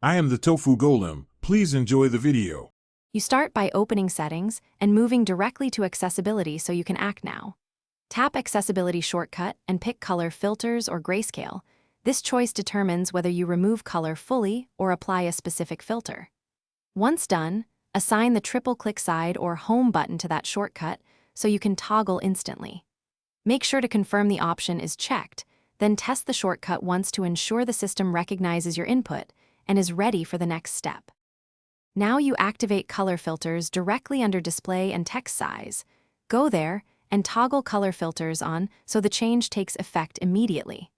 I am the Tofu Golem. Please enjoy the video. You start by opening Settings and moving directly to Accessibility so you can act now. Tap Accessibility shortcut and pick Color Filters or Grayscale. This choice determines whether you remove color fully or apply a specific filter. Once done, assign the triple-click side or Home button to that shortcut so you can toggle instantly. Make sure to confirm the option is checked, then test the shortcut once to ensure the system recognizes your input and is ready for the next step. Now you activate color filters directly under Display and Text Size. Go there and toggle color filters on so the change takes effect immediately.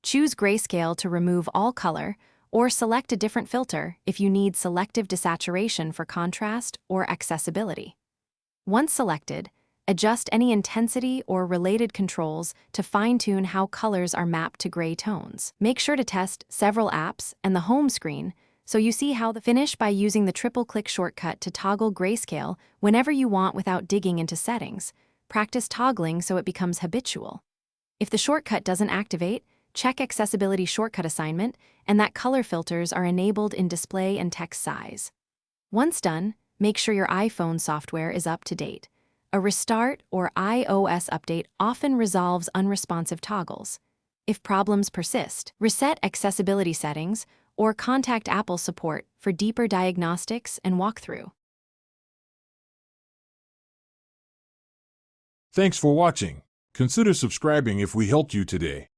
Choose Grayscale to remove all color, or select a different filter if you need selective desaturation for contrast or accessibility. Once selected, adjust any intensity or related controls to fine-tune how colors are mapped to gray tones. Make sure to test several apps and the home screen so you see how the finish by using the triple-click shortcut to toggle grayscale whenever you want without digging into settings. Practice toggling so it becomes habitual. If the shortcut doesn't activate, check Accessibility Shortcut Assignment and that color filters are enabled in Display and Text Size. Once done, make sure your iPhone software is up to date. A restart or iOS update often resolves unresponsive toggles. If problems persist, reset accessibility settings or contact Apple support for deeper diagnostics and walkthrough. Thanks for watching. Consider subscribing if we helped you today.